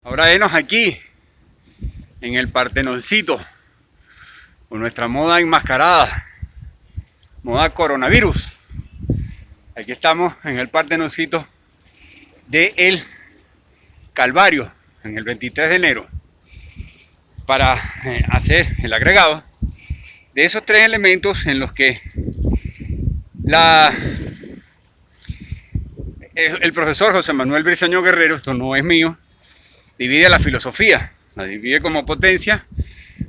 Ahora venos aquí, en el Partenoncito, con nuestra moda enmascarada, moda coronavirus. Aquí estamos en el Partenoncito de El Calvario, en el 23 de enero, para hacer el agregado de esos tres elementos en los que el profesor José Manuel Briceño Guerrero, esto no es mío, divide la filosofía, la divide como potencia,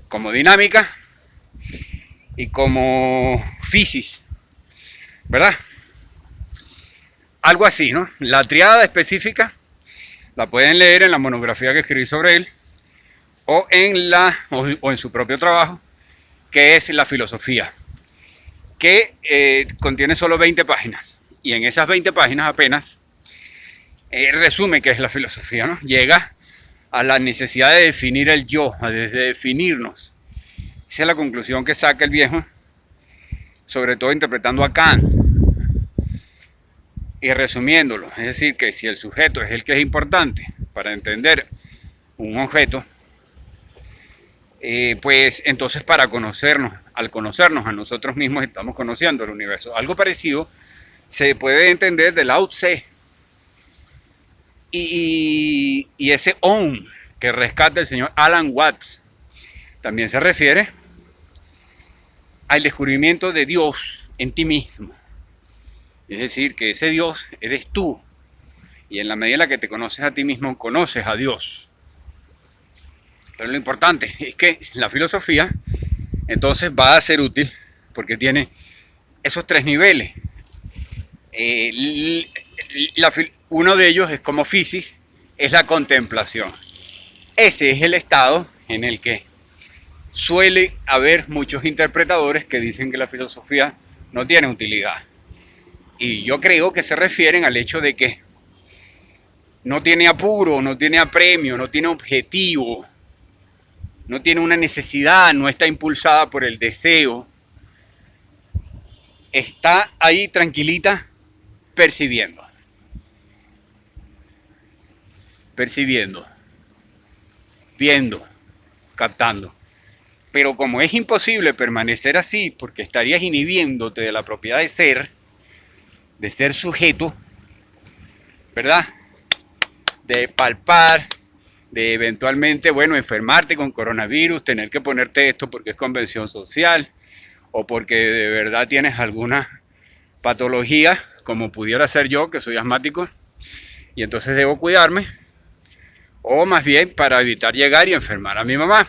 como dinámica y como fisis, ¿verdad? Algo así, ¿no? La triada específica la pueden leer en la monografía que escribí sobre él o en su propio trabajo, que es la filosofía, que contiene solo 20 páginas. Y en esas 20 páginas apenas resume qué es la filosofía, ¿no? Llega a la necesidad de definir el yo, de definirnos. Esa es la conclusión que saca el viejo, sobre todo interpretando a Kant y resumiéndolo. Es decir, que si el sujeto es el que es importante para entender un objeto, pues entonces para conocernos, al conocernos a nosotros mismos, estamos conociendo el universo. Algo parecido se puede entender de Lao Tse y ese Om que rescata el señor Alan Watts también se refiere al descubrimiento de Dios en ti mismo. Es decir, que ese Dios eres tú, y en la medida en la que te conoces a ti mismo, conoces a Dios. Pero lo importante es que la filosofía entonces va a ser útil porque tiene esos tres niveles. Uno de ellos es como fisis, es la contemplación. Ese es el estado en el que suele haber muchos interpretadores que dicen que la filosofía no tiene utilidad. Y yo creo que se refieren al hecho de que no tiene apuro, no tiene apremio, no tiene objetivo, no tiene una necesidad, no está impulsada por el deseo. Está ahí tranquilita percibiendo. Percibiendo, viendo, captando. Pero como es imposible permanecer así, porque estarías inhibiéndote de la propiedad de ser sujeto, ¿verdad? De palpar, de eventualmente, bueno, enfermarte con coronavirus, tener que ponerte esto porque es convención social, o porque de verdad tienes alguna patología, como pudiera ser yo, que soy asmático, y entonces debo cuidarme, o más bien para evitar llegar y enfermar a mi mamá,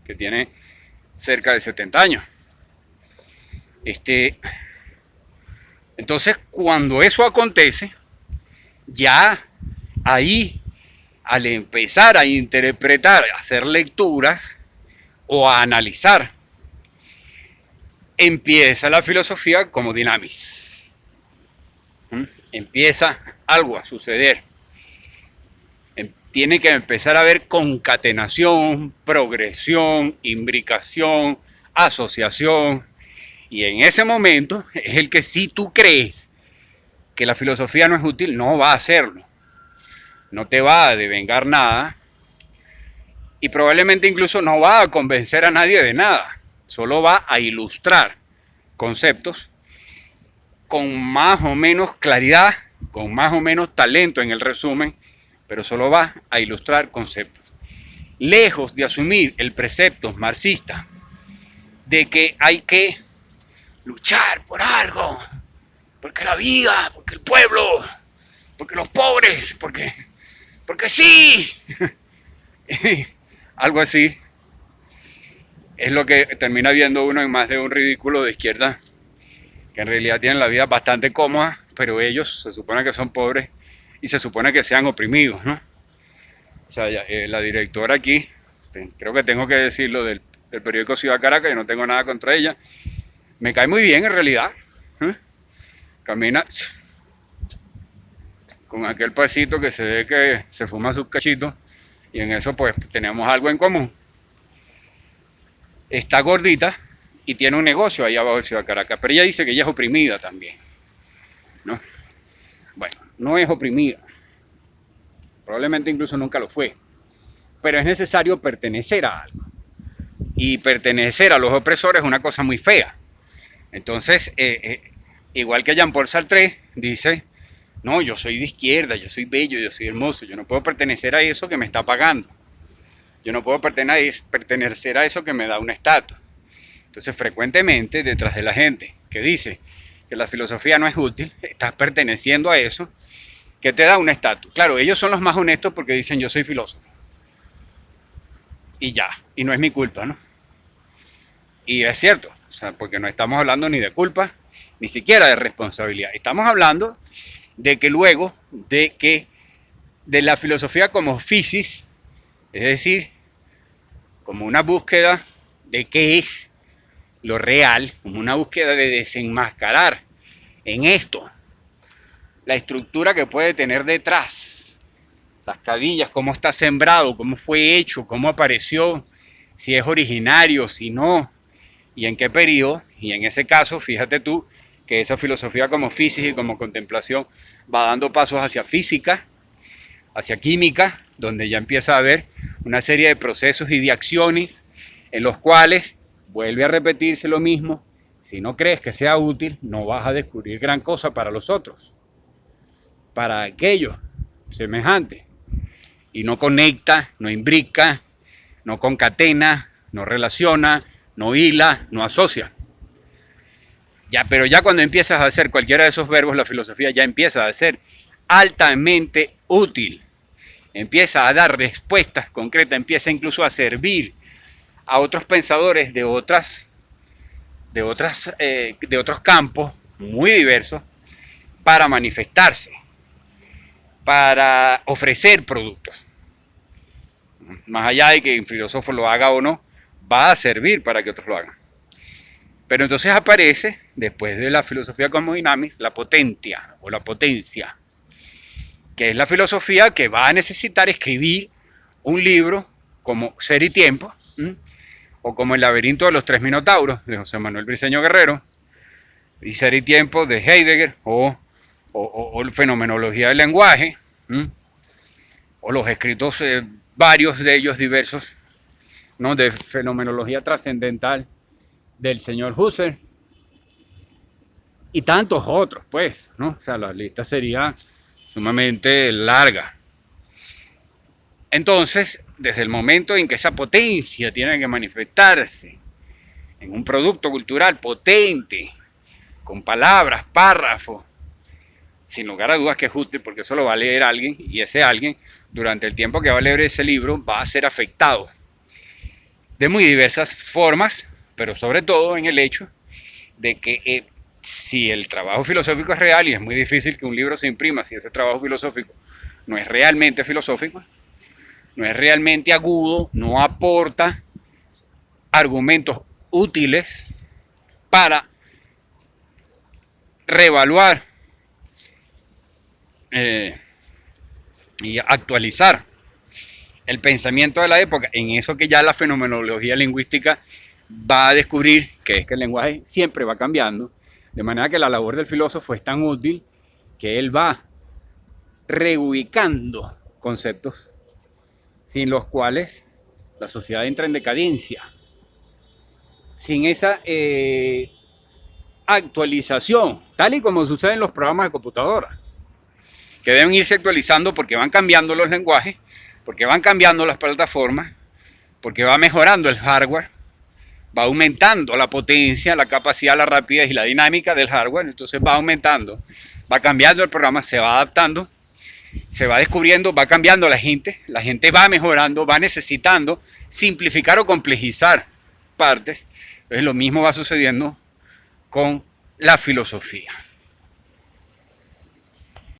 que tiene cerca de 70 años. Entonces, cuando eso acontece, ya ahí, al empezar a interpretar, a hacer lecturas o a analizar, empieza la filosofía como dinamis. Empieza algo a suceder. Tiene que empezar a haber concatenación, progresión, imbricación, asociación. Y en ese momento es el que, si tú crees que la filosofía no es útil, no va a hacerlo. No te va a devengar nada. Y probablemente incluso no va a convencer a nadie de nada. Solo va a ilustrar conceptos con más o menos claridad, con más o menos talento en el resumen, pero solo va a ilustrar conceptos. Lejos de asumir el precepto marxista de que hay que luchar por algo, porque la vida, porque el pueblo, porque los pobres, porque sí, algo así, es lo que termina viendo uno en más de un ridículo de izquierda, que en realidad tienen la vida bastante cómoda, pero ellos se supone que son pobres y se supone que sean oprimidos, ¿no? O sea, la directora aquí, creo que tengo que decirlo, del periódico Ciudad Caracas, yo no tengo nada contra ella, me cae muy bien en realidad. Camina con aquel pasito que se ve que se fuma sus cachitos, y en eso pues tenemos algo en común. Está gordita y tiene un negocio ahí abajo de Ciudad Caracas, pero ella dice que ella es oprimida también, ¿no? Bueno, no es oprimida, probablemente incluso nunca lo fue, pero es necesario pertenecer a algo. Y pertenecer a los opresores es una cosa muy fea. Entonces, igual que Jean-Paul Sartre dice, no, yo soy de izquierda, yo soy bello, yo soy hermoso, yo no puedo pertenecer a eso que me está pagando. Yo no puedo pertenecer a eso que me da un estatus. Entonces, frecuentemente, detrás de la gente que dice que la filosofía no es útil, estás perteneciendo a eso que te da un estatus. Claro, ellos son los más honestos porque dicen yo soy filósofo. Y ya, y no es mi culpa, ¿no? Y es cierto, o sea, porque no estamos hablando ni de culpa, ni siquiera de responsabilidad. Estamos hablando de que luego de la filosofía como physis, es decir, como una búsqueda de qué es lo real, como una búsqueda de desenmascarar en esto la estructura que puede tener detrás, las cabillas, cómo está sembrado, cómo fue hecho, cómo apareció, si es originario, si no, y en qué periodo. Y en ese caso, fíjate tú que esa filosofía como física y como contemplación va dando pasos hacia física, hacia química, donde ya empieza a haber una serie de procesos y de acciones en los cuales vuelve a repetirse lo mismo. Si no crees que sea útil, no vas a descubrir gran cosa para los otros, para aquellos semejantes. Y no conecta, no imbrica, no concatena, no relaciona, no hila, no asocia. Pero ya cuando empiezas a hacer cualquiera de esos verbos, la filosofía ya empieza a ser altamente útil. Empieza a dar respuestas concretas, empieza incluso a servir a otros pensadores de otros campos muy diversos para manifestarse, para ofrecer productos. Más allá de que un filósofo lo haga o no, va a servir para que otros lo hagan. Pero entonces aparece, después de la filosofía como dinamis, la potentia o la potencia, que es la filosofía que va a necesitar escribir un libro como Ser y Tiempo, o como El laberinto de los tres minotauros, de José Manuel Briceño Guerrero, y Ser y Tiempo de Heidegger, o Fenomenología del lenguaje, o los escritos, varios de ellos diversos, ¿no?, de fenomenología trascendental del señor Husserl, y tantos otros, pues, ¿no? O sea, la lista sería sumamente larga. Entonces, desde el momento en que esa potencia tiene que manifestarse en un producto cultural potente, con palabras, párrafos, sin lugar a dudas que es útil, porque eso lo va a leer alguien, y ese alguien, durante el tiempo que va a leer ese libro, va a ser afectado de muy diversas formas, pero sobre todo en el hecho de que si el trabajo filosófico es real, y es muy difícil que un libro se imprima si ese trabajo filosófico no es realmente filosófico, no es realmente agudo, no aporta argumentos útiles para reevaluar y actualizar el pensamiento de la época, en eso que ya la fenomenología lingüística va a descubrir, que es que el lenguaje siempre va cambiando, de manera que la labor del filósofo es tan útil que él va reubicando conceptos sin los cuales la sociedad entra en decadencia. Sin esa actualización, tal y como sucede en los programas de computadora, que deben irse actualizando porque van cambiando los lenguajes, porque van cambiando las plataformas, porque va mejorando el hardware, va aumentando la potencia, la capacidad, la rapidez y la dinámica del hardware. Entonces va aumentando, va cambiando el programa, se va adaptando, se va descubriendo, va cambiando la gente va mejorando, va necesitando simplificar o complejizar partes. Entonces lo mismo va sucediendo con la filosofía.